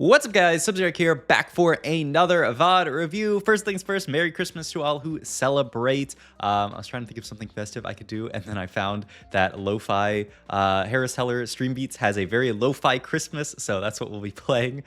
What's up, guys? Subzero here, back for another VOD review. First things first, Merry Christmas to all who celebrate. I was trying to think of something festive I could do, and then I found that Lo-Fi Harris Heller Stream Beats has a very lo-fi Christmas, so that's what we'll be playing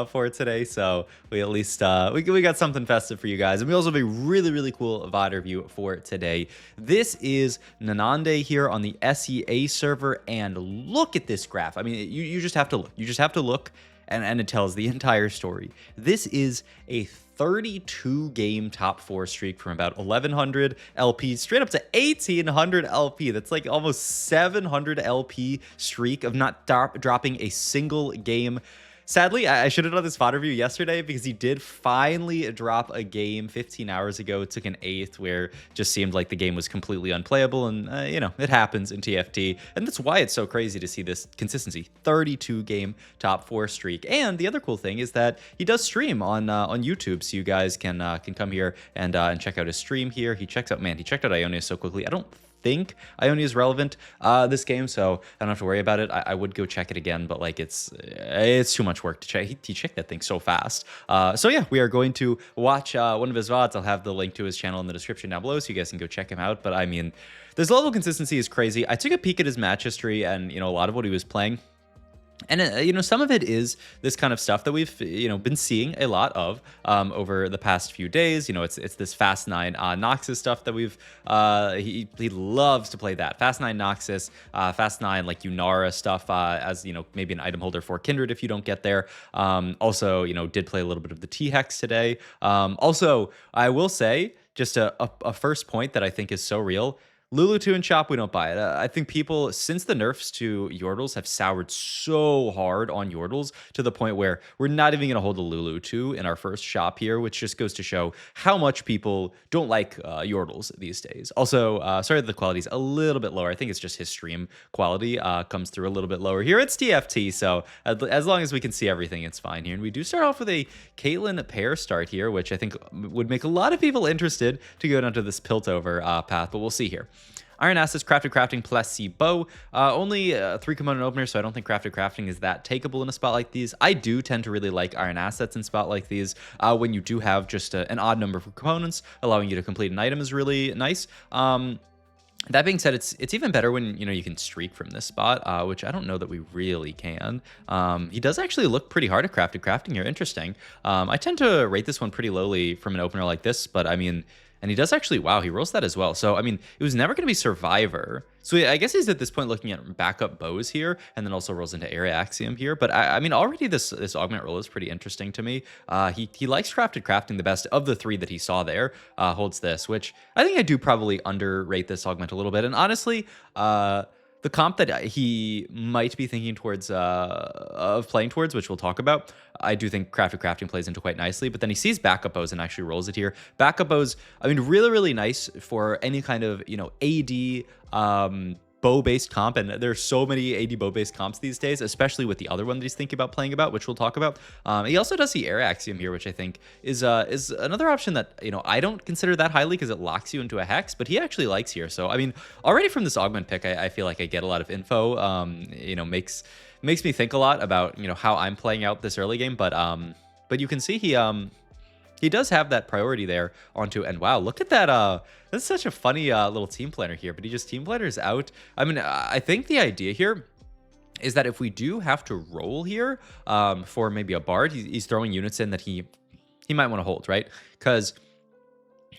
for today. So we at least we got something festive for you guys, and we also have a really cool VOD review for today. This is Nanande here on the SEA server, and look at this graph. I mean, you just have to look. You just have to look. And it tells the entire story. This is a 32 game top 4 streak from about 1100 LP straight up to 1800 LP. That's like almost 700 LP streak of not dropping a single game. Sadly, I should have done this VOD review yesterday because he did finally drop a game 15 hours ago. It took an 8th where it just seemed like the game was completely unplayable. And, you know, it happens in TFT. And that's why it's so crazy to see this consistency. 32 game top 4 streak. And the other cool thing is that he does stream on YouTube. So you guys can come here and check out his stream here. He checked out Ionia so quickly. I don't think Ionia is relevant this game, so I don't have to worry about it. I would go check it again, but like it's too much work to check. He checked that thing so fast. So yeah, we are going to watch one of his VODs. I'll have the link to his channel in the description down below, so you guys can go check him out. But I mean, this level of consistency is crazy. I took a peek at his match history and, you know, a lot of what he was playing. And, you know, some of it is this kind of stuff that we've, you know, been seeing a lot of over the past few days. You know, it's this Fast 9 Noxus stuff that we've, he loves to play that. Fast 9 Noxus, Fast 9 like Unara stuff as, you know, maybe an item holder for Kindred if you don't get there. Also, you know, did play a little bit of the T-Hex today. Also, I will say, just a first point that I think is so real. Lulu 2 and Chop, we don't buy it. I think people, since the nerfs to Yordles, have soured so hard on Yordles to the point where we're not even going to hold a Lulu 2 in our first shop here, which just goes to show how much people don't like Yordles these days. Also, sorry that the quality's a little bit lower. I think it's just his stream quality comes through a little bit lower here. It's TFT, so as long as we can see everything, it's fine here. And we do start off with a Caitlyn pair start here, which I think would make a lot of people interested to go down to this Piltover path, but we'll see here. Iron Assets, Crafting plus C Bow. Only 3-component opener, so I don't think Crafting is that takeable in a spot like these. I do tend to really like Iron Assets in a spot like these. When you do have just an odd number of components, allowing you to complete an item is really nice. That being said, it's even better when, you know, you can streak from this spot, which I don't know that we really can. He does actually look pretty hard at Crafting here. Interesting. I tend to rate this one pretty lowly from an opener like this, but I mean... And he does actually, wow, he rolls that as well. So, I mean, it was never going to be Survivor. So I guess he's at this point looking at backup bows here, and then also rolls into Area Axiom here. But I mean, already this augment roll is pretty interesting to me. He likes Crafting the best of the 3 that he saw there, holds this, which I think I do probably underrate this augment a little bit. And honestly, the comp that he might be thinking towards, of playing towards, which we'll talk about, I do think Crafting plays into quite nicely, but then he sees backup bows and actually rolls it here. Backup bows, I mean, really nice for any kind of, you know, AD, bow-based comp, and there's so many AD bow-based comps these days, especially with the other one that he's thinking about playing about, which we'll talk about. He also does the Air Axiom here, which I think is another option that, you know, I don't consider that highly because it locks you into a hex, but he actually likes here. So, I mean, already from this augment pick, I feel like I get a lot of info, you know, makes me think a lot about, you know, how I'm playing out this early game, but you can see he does have that priority there onto, and wow, look at that. That's such a funny little team planner here, but he just team planners out. I mean, I think the idea here is that if we do have to roll here for maybe a Bard, he's throwing units in that he might want to hold, right? Because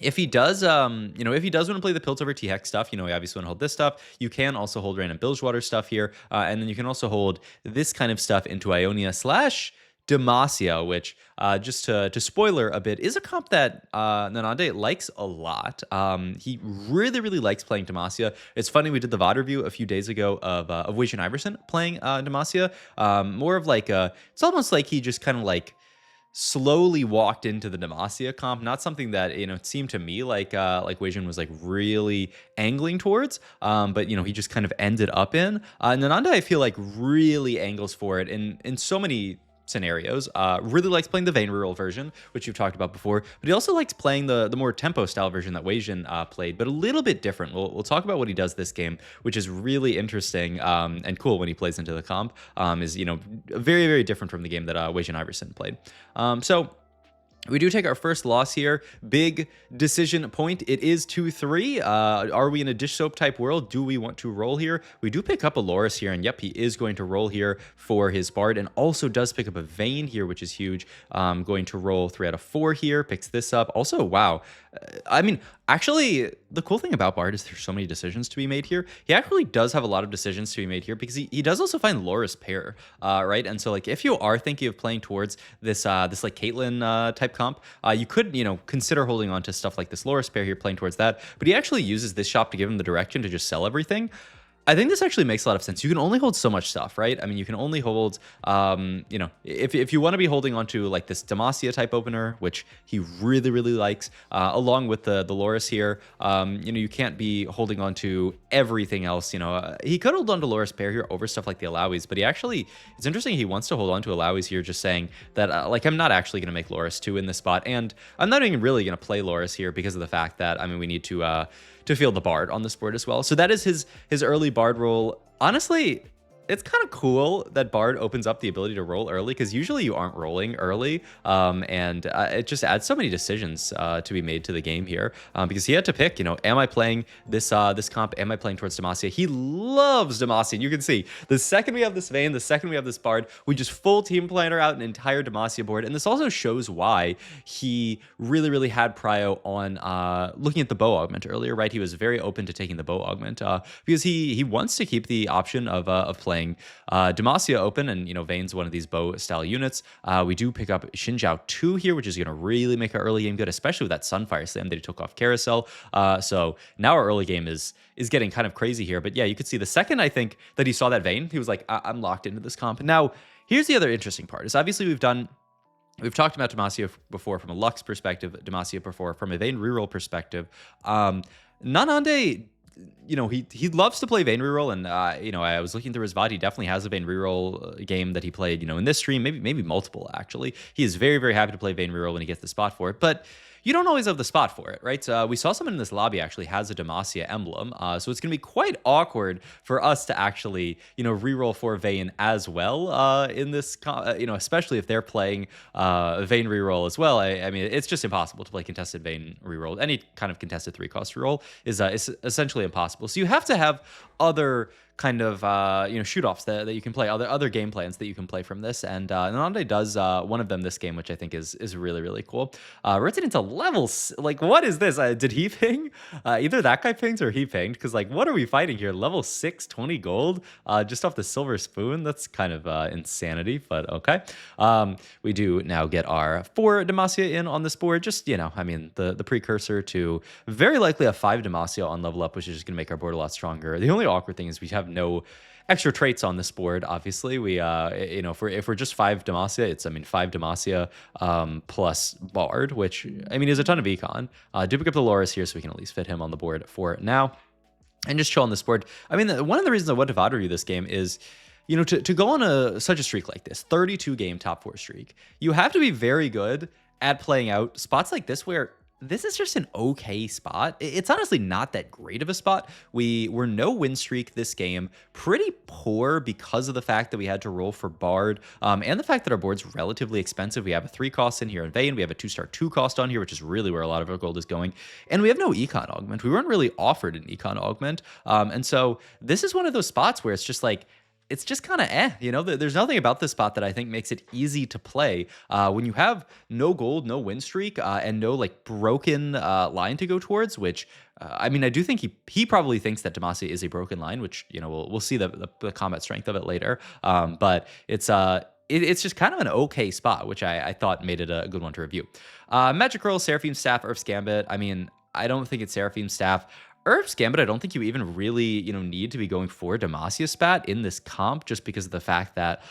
if he does, you know, if he does want to play the Piltover T-Hex stuff, you know, he obviously want to hold this stuff. You can also hold random Bilgewater stuff here, and then you can also hold this kind of stuff into Ionia / Demacia, which, just to spoiler a bit, is a comp that Nanande likes a lot. He really likes playing Demacia. It's funny, we did the VOD review a few days ago of Wajan Iverson playing Demacia. More of like it's almost like he just kind of like slowly walked into the Demacia comp, not something that, you know, it seemed to me like Wajan was like really angling towards, but, you know, he just kind of ended up in. Nanande, I feel like, really angles for it in so many scenarios. Really likes playing the Vayne Reroll version, which you've talked about before, but he also likes playing the more tempo style version that Weijin played, but a little bit different. We'll talk about what he does this game, which is really interesting and cool when he plays into the comp. Is very, very different from the game that Weijin Iverson played. So we do take our first loss here. Big decision point. It is 2-3. Are we in a dish soap type world? Do we want to roll here? We do pick up a Loris here, and yep, he is going to roll here for his Bard, and also does pick up a Vayne here, which is huge. Going to roll 3 out of 4 here. Picks this up. Also, wow. I mean, actually, the cool thing about Bard is there's so many decisions to be made here. He actually does have a lot of decisions to be made here because he does also find Loris pair, right? And so, like, if you are thinking of playing towards this like Caitlyn type comp, you could consider holding on to stuff like this Loris pair here, playing towards that. But he actually uses this shop to give him the direction to just sell everything. I think this actually makes a lot of sense. You can only hold so much stuff, right? I mean, you can only hold, if you want to be holding onto like this Demacia type opener, which he really, really likes, along with the Loris here, you can't be holding on to everything else. He could hold on to Loris pair here over stuff like the Alawis, but it's interesting. He wants to hold on to Alawis here, just saying that, I'm not actually going to make Loris 2 in this spot. And I'm not even really going to play Loris here because of the fact that, we need to field the Bard on this board as well. So that is his early Bard roll. Honestly, it's kind of cool that Bard opens up the ability to roll early, because usually you aren't rolling early, and it just adds so many decisions to be made to the game here, because he had to pick, am I playing this comp? Am I playing towards Demacia? He loves Demacia, and you can see the second we have this Vayne, the second we have this Bard, we just full team planner out an entire Demacia board, and this also shows why he really, really had prio on looking at the bow augment earlier, right? He was very open to taking the bow augment because he wants to keep the option of playing Demacia open, and Vayne's one of these bow style units. We do pick up Xinjiao 2 here, which is going to really make our early game good, especially with that Sunfire Slam that he took off Carousel. So now our early game is getting kind of crazy here. But yeah, you could see the second I think that he saw that Vayne, he was like, I'm locked into this comp. Now, here's the other interesting part, is obviously we've talked about Demacia before from a Lux perspective, Demacia before from a Vayne reroll perspective. Nanande, he loves to play Vayne reroll, and I was looking through his VOD. He definitely has a Vayne reroll game that he played, in this stream, maybe multiple actually. He is very, very happy to play Vayne reroll when he gets the spot for it, but you don't always have the spot for it, right? We saw someone in this lobby actually has a Demacia emblem, so it's going to be quite awkward for us to actually, reroll for Vayne as well in this, especially if they're playing Vayne reroll as well. I mean, it's just impossible to play contested Vayne reroll. Any kind of contested 3-cost reroll is essentially impossible. So you have to have other kind of shoot-offs that you can play, other game plans that you can play from this, and Nanande does one of them this game, which I think is really, really cool. Rotating to levels, like, what is this? Did he ping? Either that guy pinged or he pinged, because like, what are we fighting here? Level 6, 20 gold, just off the silver spoon. That's kind of insanity, but okay. We do now get our 4 Demacia in on this board, just the precursor to very likely a 5 Demacia on level up, which is just gonna make our board a lot stronger. The only awkward thing is we have no extra traits on this board. Obviously, we if we're just 5 Demacia, it's 5 Demacia plus Bard, which is a ton of econ. Do pick up the Loris here, so we can at least fit him on the board for now, and just chill on this board. One of the reasons I want to VOD review this game is, to go on such a streak like this, 32 game top 4 streak, you have to be very good at playing out spots like this where this is just an okay spot. It's honestly not that great of a spot. We were no win streak this game. Pretty poor because of the fact that we had to roll for Bard, and the fact that our board's relatively expensive. We have a 3-cost in here in Vayne. We have a 2-star 2-cost on here, which is really where a lot of our gold is going. And we have no econ augment. We weren't really offered an econ augment. And so this is one of those spots where it's just like, it's just kind of there's nothing about this spot that I think makes it easy to play when you have no gold, no win streak, and no like broken line to go towards, which I do think he probably thinks that Demacia is a broken line, which we'll see the combat strength of it later, but it's just kind of an okay spot, which I thought made it a good one to review. Magic Roll, Seraphim Staff, Earth's Gambit. I don't think it's Seraphim Staff. Herb's Gambit, I don't think you even really, need to be going for Demacia Spat in this comp, just because of the fact that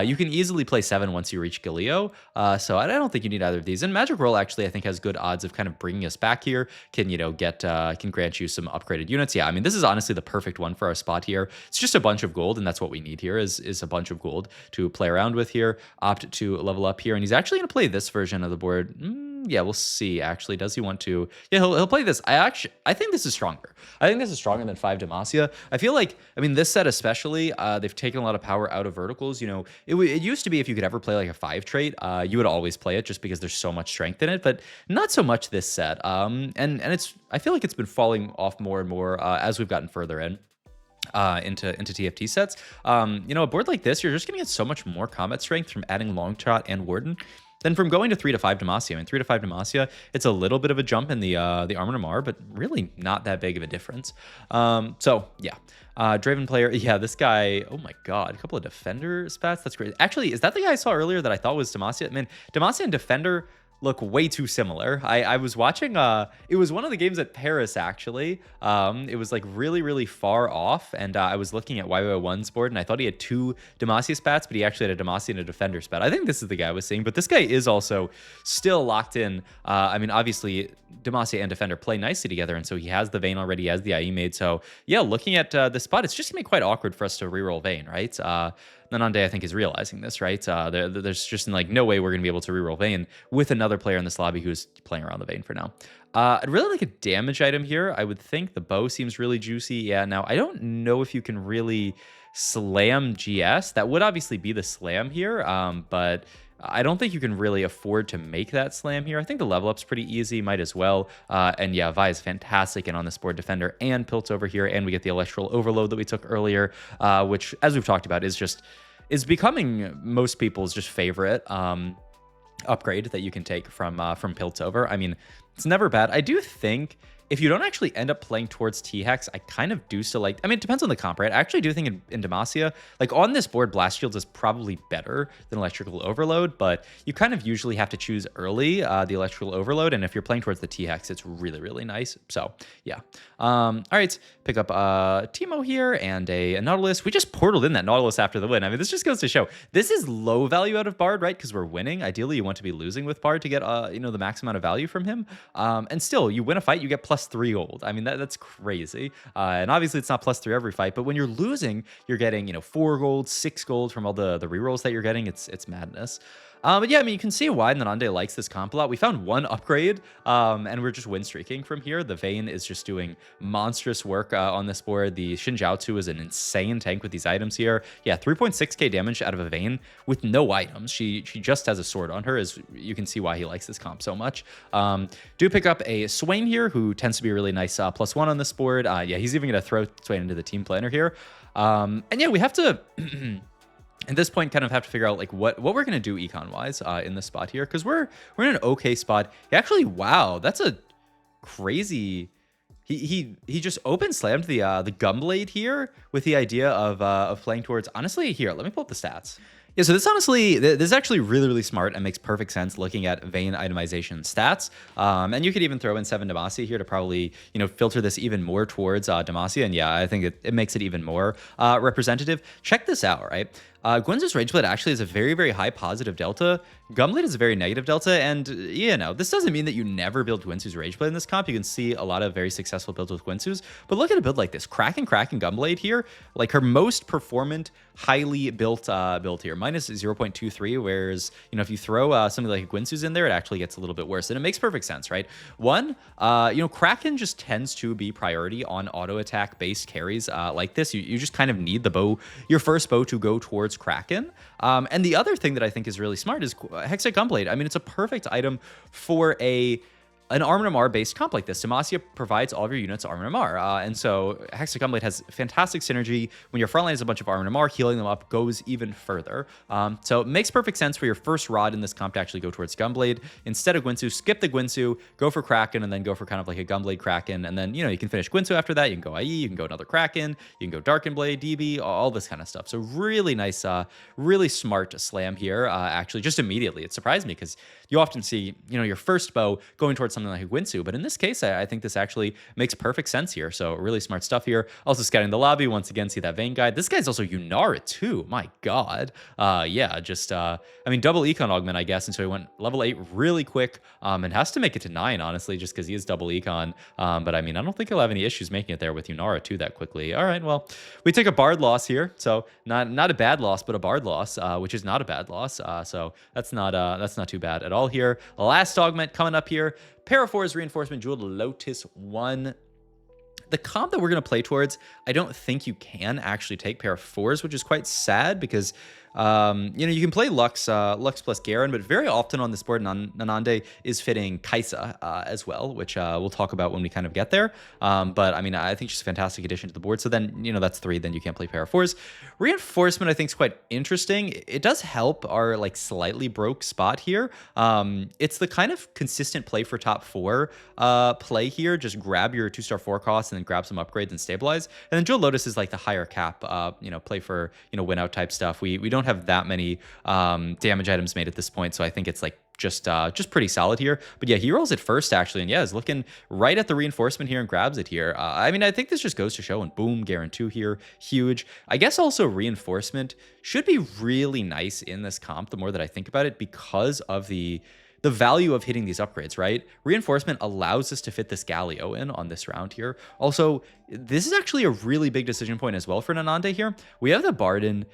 you can easily play 7 once you reach Galio. So I don't think you need either of these. And Magic Roll actually, I think, has good odds of kind of bringing us back here. Can, can grant you some upgraded units. Yeah, I mean, this is honestly the perfect one for our spot here. It's just a bunch of gold, and that's what we need here is a bunch of gold to play around with here. Opt to level up here, and he's actually going to play this version of the board. Yeah, we'll see. Actually, does he want to? Yeah, he'll play this. I think this is stronger. I think this is stronger than 5 Demacia. I feel like, I mean, this set especially, they've taken a lot of power out of verticals. It used to be if you could ever play like a 5 trait, you would always play it just because there's so much strength in it, but not so much this set. And I feel like it's been falling off more and more as we've gotten further in. Into TFT sets. A board like this, you're just gonna get so much more combat strength from adding Long Shot and Warden than from going to 3 to 5 Demacia. I mean, 3 to 5 Demacia, it's a little bit of a jump in the Armor Namar, but really not that big of a difference. So yeah. Draven player, yeah, this guy, oh my god, a couple of Defender spats, that's great. Actually, is that the guy I saw earlier that I thought was Demacia? I mean, Demacia and Defender look way too similar. I was watching, it was one of the games at Paris, actually. It was like really, really far off, and I was looking at YY1's board, and I thought he had 2 Demacia spats, but he actually had a Demacia and a Defender spat. I think this is the guy I was seeing, but this guy is also still locked in. I mean, obviously, Demacia and Defender play nicely together, and so he has the Vayne already, he has the IE made, so yeah, looking at this spot, it's just gonna be quite awkward for us to reroll Vayne, right? Nanande, I think, is realizing this, right? There's just like no way we're going to be able to reroll Vayne with another player in this lobby who's playing around the Vayne for now. I'd really like a damage item here. I would think the bow seems really juicy. Yeah, now I don't know if you can really slam GS. That would obviously be the slam here, but I don't think you can really afford to make that slam here. I think the level up's pretty easy, might as well. And yeah, Vi is fantastic and on this board, Defender and Pilts over here, and we get the Electoral Overload that we took earlier, which, as we've talked about, is becoming most people's just favorite upgrade that you can take from Pilts over. I mean, it's never bad. I do think if you don't actually end up playing towards T-Hex, I kind of do still like... I mean, it depends on the comp, right? I actually do think in Demacia, like on this board, Blast Shields is probably better than Electrical Overload, but you kind of usually have to choose early the Electrical Overload, and if you're playing towards the T-Hex, it's really, really nice. So, yeah. All right, pick up Teemo here and a Nautilus. We just portaled in that Nautilus after the win. I mean, this just goes to show, this is low value out of Bard, right? Because we're winning. Ideally, you want to be losing with Bard to get, the max amount of value from him. And still, you win a fight, you get +3 gold. I mean, that's crazy. And obviously, it's not +3 every fight, but when you're losing, you're getting, 4 gold, 6 gold from all the rerolls that you're getting. It's madness. But yeah, I mean, you can see why Nanande likes this comp a lot. We found 1 upgrade, and we're just win streaking from here. The Vayne is just doing monstrous work on this board. The Shinjiaotsu is an insane tank with these items here. Yeah, 3.6k damage out of a Vayne with no items. She just has a sword on her, as you can see why he likes this comp so much. Do pick up a Swain here, who tends to be a really nice +1 on this board. Yeah, he's even going to throw Swain into the team planner here. And yeah, we have to... At this point, kind of have to figure out like what we're gonna do econ wise in this spot here, because we're in an okay spot. Actually, wow, that's a crazy. He just open slammed the Gunblade here with the idea of playing towards. Honestly, here, let me pull up the stats. Yeah, so this is actually really, really smart and makes perfect sense looking at Vayne itemization stats. And you could even throw in 7 Demacia here to probably, filter this even more towards Demacia. And yeah, I think it makes it even more representative. Check this out, right? Gwyn's Rageblade actually has a very, very high positive delta. Gunblade is a very negative delta, and this doesn't mean that you never build Gwynsu's Rageblade in this comp. You can see a lot of very successful builds with Gwynsu's, but look at a build like this. Kraken Gunblade here, like her most performant, highly built build here, -0.23, whereas, if you throw something like a Gwynsu's in there, it actually gets a little bit worse, and it makes perfect sense, right? One, Kraken just tends to be priority on auto attack based carries like this. You just kind of need the bow, your first bow, to go towards Kraken. And the other thing that I think is really smart is Hextech Gunblade. I mean, it's a perfect item for an Armor Namar based comp like this. Demacia provides all of your units Armor Namar. And so Hextech Gunblade has fantastic synergy. When your frontline is a bunch of Armor Namar, healing them up goes even further. So it makes perfect sense for your first rod in this comp to actually go towards Gunblade. Instead of Gwynsu, skip the Gwynsu, go for Kraken, and then go for kind of like a Gunblade Kraken. And then, you can finish Gwynsu after that. You can go IE, you can go another Kraken, you can go Darken Blade, DB, all this kind of stuff. So really nice, really smart slam here, actually, just immediately. It surprised me because you often see, your first bow going towards something like Winsu. But in this case, I think this actually makes perfect sense here. So really smart stuff here. Also scouting the lobby once again. See that Vayne guide. This guy's also Yunara too. My God. Yeah, just I mean, double econ augment, I guess. And so he went level 8 really quick, and has to make it to 9, honestly, just because he is double econ. But I mean, I don't think he'll have any issues making it there with Yunara too that quickly. All right, well, we take a Bard loss here, so not a bad loss, but a Bard loss, which is not a bad loss. So that's not too bad at all here. Last augment coming up here. Para 4's reinforcement jeweled Lotus 1. The comp that we're going to play towards, I don't think you can actually take Para 4's, which is quite sad because you can play Lux plus Garen, but very often on this board, Nanande is fitting Kaisa as well, which we'll talk about when we kind of get there. But I mean, I think she's a fantastic addition to the board. So then, that's 3. Then you can't play Para 4's. Reinforcement, I think, is quite interesting. It does help our slightly broke spot here. It's the kind of consistent play for top 4 play here. Just grab your 2-star 4 costs and then grab some upgrades and stabilize. And then Jewel Lotus is like the higher cap, play for win out type stuff. We don't have that many damage items made at this point, so I think it's just pretty solid here. But yeah, he rolls it first actually, and yeah, is looking right at the reinforcement here and grabs it here. I mean, I think this just goes to show, and boom, Garen 2 here, huge. I guess also reinforcement should be really nice in this comp the more that I think about it, because of the value of hitting these upgrades, right? Reinforcement allows us to fit this Galio in on this round here. Also, this is actually a really big decision point as well for Nanande here. We have the Barden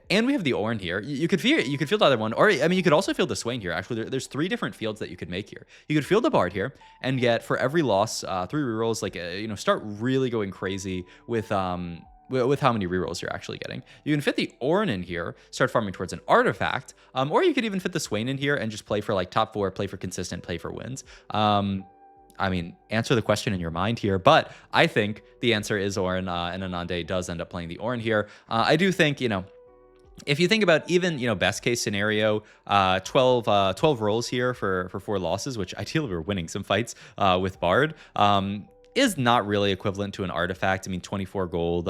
and we have the Ornn here. You could field either one, or I mean, you could also field the Swain here. Actually, there's 3 different fields that you could make here. You could field the Bard here and get, for every loss, 3 rerolls, start really going crazy with how many rerolls you're actually getting. You can fit the Ornn in here, start farming towards an artifact, or you could even fit the Swain in here and just play for top 4, play for consistent, play for wins. I mean, answer the question in your mind here, but I think the answer is Ornn, and Nanande does end up playing the Ornn here. I do think, if you think about even, best case scenario, 12 rolls here for 4 losses, which ideally we're winning some fights with Bard, is not really equivalent to an artifact. I mean, 24 gold.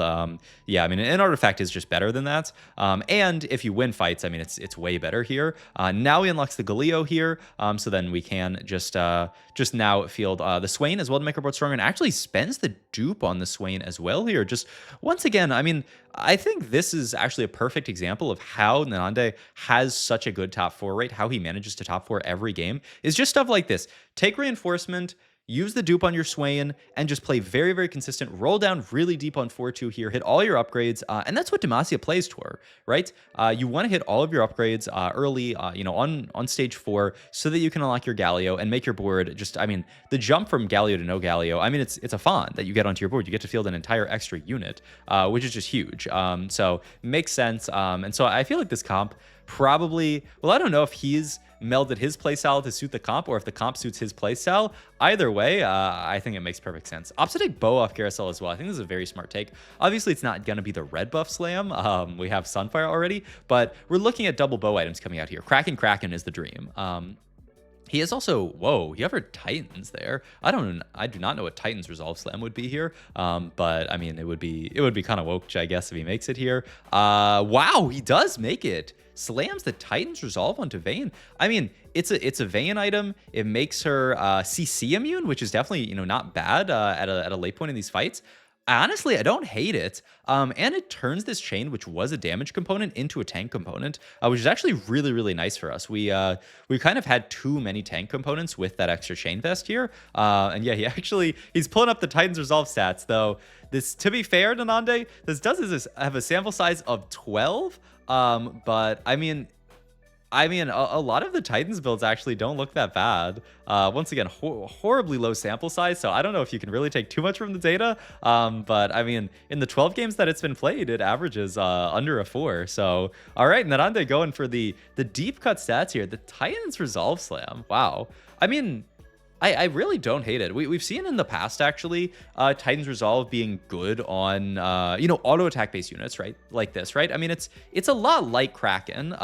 Yeah, I mean, an artifact is just better than that. And if you win fights, I mean, it's way better here. Now he unlocks the Galio here, so then we can just now field the Swain as well to make our board stronger, and actually spends the dupe on the Swain as well here. Just once again, I mean, I think this is actually a perfect example of how Nanande has such a good top 4 rate, how he manages to top 4 every game, is just stuff like this. Take reinforcement, use the dupe on your Swain, and just play very, very consistent. Roll down really deep on 4-2 here. Hit all your upgrades, and that's what Demacia plays for, right? You want to hit all of your upgrades early, on stage 4, so that you can unlock your Galio and make your board just, I mean, the jump from Galio to no Galio, I mean, it's a fawn that you get onto your board. You get to field an entire extra unit, which is just huge. So makes sense. And so I feel like this comp probably, well, I don't know if he's melded his playstyle to suit the comp or if the comp suits his playstyle. Either way, I think it makes perfect sense. Opposite take Bow off Carousel as well. I think this is a very smart take. Obviously, it's not going to be the red buff slam. We have Sunfire already, but we're looking at double bow items coming out here. Kraken is the dream. He is also, whoa, he ever Titans there. I do not know what Titans Resolve Slam would be here. But I mean, it would be kind of woke, I guess, if he makes it here. Wow, he does make it. Slams the Titans Resolve onto Vayne. I mean, it's a Vayne item. It makes her CC immune, which is definitely, not bad at a late point in these fights. Honestly, I don't hate it. And it turns this chain, which was a damage component, into a tank component, which is actually really, really nice for us. We kind of had too many tank components with that extra chain vest here. And yeah, he's pulling up the Titans Resolve stats, though. This, to be fair, Nanande, this does have a sample size of 12. But I mean, a lot of the Titans builds actually don't look that bad. Once again, horribly low sample size, so I don't know if you can really take too much from the data. But I mean, in the 12 games that it's been played, it averages under a 4. So, all right, Nanande going for the deep cut stats here. The Titans Resolve Slam. Wow. I mean, I really don't hate it. We've seen in the past, actually, Titans Resolve being good on, auto attack based units, right? Like this, right? I mean, it's a lot like Kraken.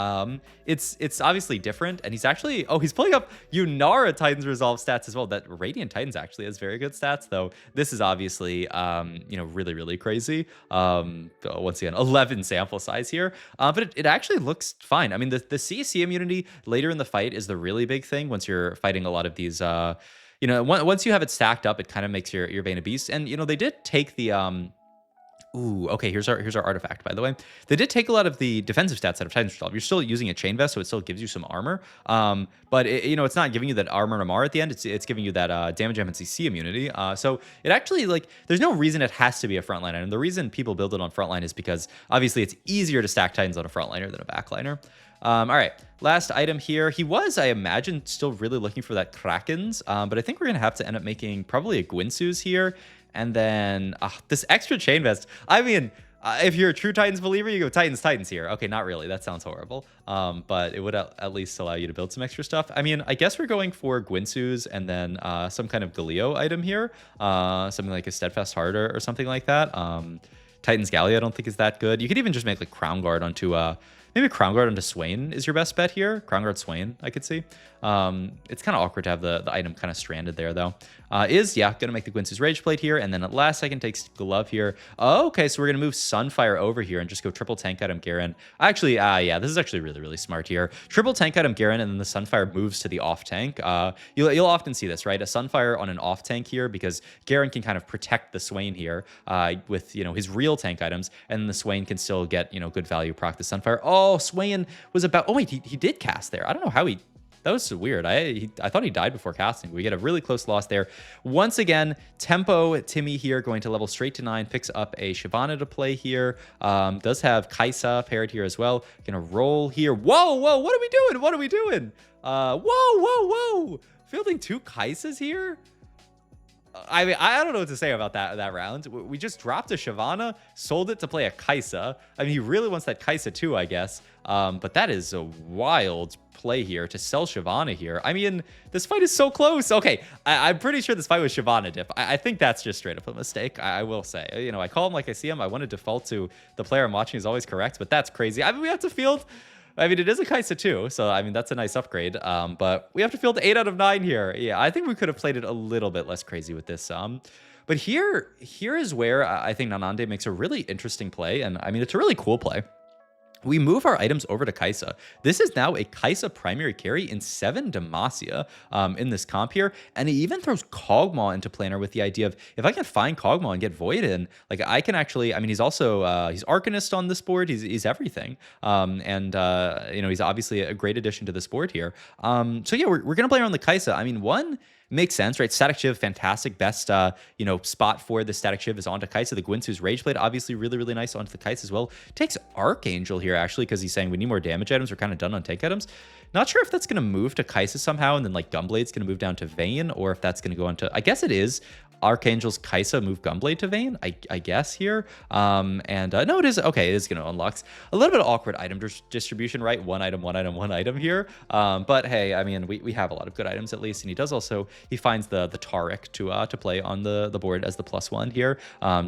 It's obviously different, and he's pulling up Yunara Titans Resolve stats as well. That Radiant Titans actually has very good stats, though. This is obviously, really, really crazy. Once again, 11 sample size here, but it actually looks fine. I mean, the CC immunity later in the fight is the really big thing once you're fighting a lot of these, you know, once you have it stacked up, it kind of makes your Vayne a beast. And you know, they did take the Ooh, okay, here's our artifact, by the way. They did take a lot of the defensive stats out of Titan's Resolve. You're still using a chain vest, so it still gives you some armor. But you know, it's not giving you that armor and MR at the end. It's giving you that damage and CC immunity. So it actually, like, there's no reason it has to be a frontline item. The reason people build it on frontline is because obviously it's easier to stack Titans on a frontliner than a backliner. All right, last item here. He was, I imagine, still really looking for that Krakens, but I think we're gonna have to end up making probably a Gwinsu's here. And then this extra chain vest. I mean, if you're a true Titans believer, you go Titans here. Okay, not really. That sounds horrible. But it would at least allow you to build some extra stuff. I mean, I guess we're going for Gwinsu's and then some kind of Galio item here. Something like a Steadfast Heart or something like that. Titan's Galley I don't think is that good. You could even just make like Crown Guard onto maybe Crown Guard onto Swain is your best bet here. Crown Guard Swain, I could see. It's kind of awkward to have the item kind of stranded there, though. Gonna make the Gwinsu's Rage Plate here, and then at last second takes Glove here. Oh, okay, so we're gonna move Sunfire over here and just go triple tank item Garen. Actually, yeah, this is actually really, really smart here. Triple tank item Garen, and then the Sunfire moves to the off tank. You'll often see this, right? A Sunfire on an off tank here, because Garen can kind of protect the Swain here with, you know, his real tank items, and the Swain can still get, you know, good value proc the Sunfire. Oh, Swain was about, oh wait, he did cast there. I don't know how he, that was so weird. I thought he died before casting. We get a really close loss there. Once again, tempo Timmy here going to level straight to 9. Picks up a Shyvana to play here. Does have Kaisa paired here as well. Gonna roll here. Whoa, whoa, what are we doing? What are we doing? Whoa, whoa, whoa. Fielding 2 Kaisas here? I mean, I don't know what to say about that round. We just dropped a Shyvana, sold it to play a Kaisa. I mean, he really wants that Kaisa too, I guess. But that is a wild play here to sell Shyvana here. I mean, this fight is so close. Okay, I'm pretty sure this fight was Shyvana dip. I think that's just straight up a mistake, I will say. You know, I call him like I see him. I want to default to the player I'm watching is always correct, but that's crazy. I mean, we have to field... I mean, it is a Kaisa too, so I mean, that's a nice upgrade. But we have to field 8 out of 9 here. Yeah, I think we could have played it a little bit less crazy with this. But here is where I think Nanande makes a really interesting play, and I mean, it's a really cool play. We move our items over to Kaisa. This is now a Kaisa primary carry in 7 Demacia in this comp here. And he even throws Kog'Maw into Planar with the idea of, if I can find Kog'Maw and get Void in, like I can actually, I mean, he's also, he's Arcanist on this board. He's everything. You know, he's obviously a great addition to this board here. So yeah, we're going to play around the Kaisa. I mean, one... makes sense, right? Static Shiv, fantastic. Best, you know, spot for the Static Shiv is onto Kaisa. The Gwinsu's Rage Blade, obviously really, really nice onto the Kaisa as well. Takes Archangel here, actually, because he's saying we need more damage items. We're kind of done on tank items. Not sure if that's going to move to Kaisa somehow, and then, like, Gunblade's going to move down to Vayne, or if that's going to go into... I guess it is Archangel's Kaisa move Gunblade to Vayne, I guess here. No, it is. Okay, it is going to unlock. A little bit of awkward item distribution, right? One item here. But hey, I mean, we have a lot of good items at least, and he does also... He finds the Taric to play on the board as the +1 here.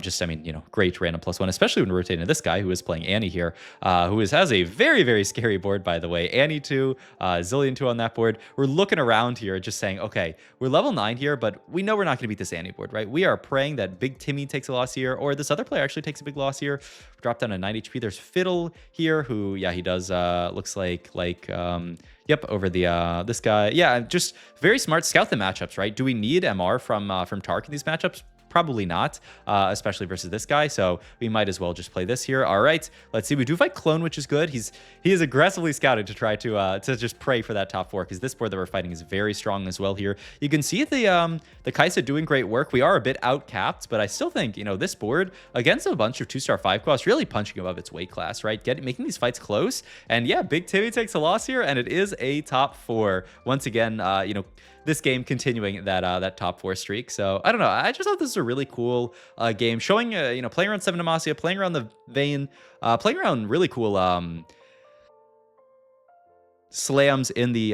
Just, I mean, you know, great random +1, especially when rotating to this guy who is playing Annie here, who has a very, very scary board, by the way. Annie 2, Zillion 2 on that board. We're looking around here just saying, okay, we're level 9 here, but we know we're not going to beat this Annie board, right? We are praying that Big Timmy takes a loss here, or this other player actually takes a big loss here. Drop down to 9 HP. There's Fiddle here, who, yeah, he does, looks like, yep, over the this guy. Yeah, just very smart. Scout the matchups, right? Do we need MR from Tark in these matchups? Probably not, especially versus this guy. So we might as well just play this here. All right, let's see. We do fight Clone, which is good. He is aggressively scouted to try to just pray for that top 4, because this board that we're fighting is very strong as well here. You can see the Kaisa doing great work. We are a bit outcapped, but I still think, you know, this board against a bunch of 2-star 5 class really punching above its weight class, right? Making these fights close. And yeah, Big Timmy takes a loss here, and it is a top 4 once again. You know, this game continuing that top 4 streak. So I don't know. I just thought this was a really cool game, showing you know, playing around 7 Demacia, playing around the Vayne, playing around really cool slams in the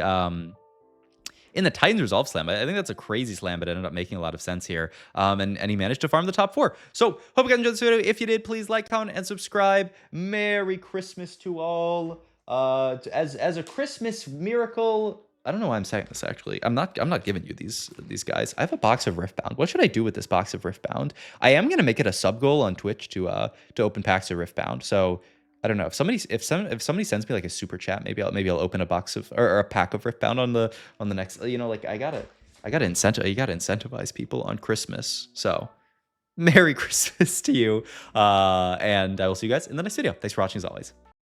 Titans Resolve slam. I think that's a crazy slam, but it ended up making a lot of sense here. And he managed to farm the top 4. So hope you guys enjoyed this video. If you did, please like, comment, and subscribe. Merry Christmas to all. As a Christmas miracle. I don't know why I'm saying this, actually. I'm not giving you these guys. I have a box of Riftbound. What should I do with this box of Riftbound? I am gonna make it a sub goal on Twitch to open packs of Riftbound. So I don't know, if somebody sends me like a super chat, maybe I'll open a box of or a pack of Riftbound on the next, you know, like I gotta I gotta you gotta incentivize people on Christmas. So Merry Christmas to you. And I will see you guys in the next video. Thanks for watching as always.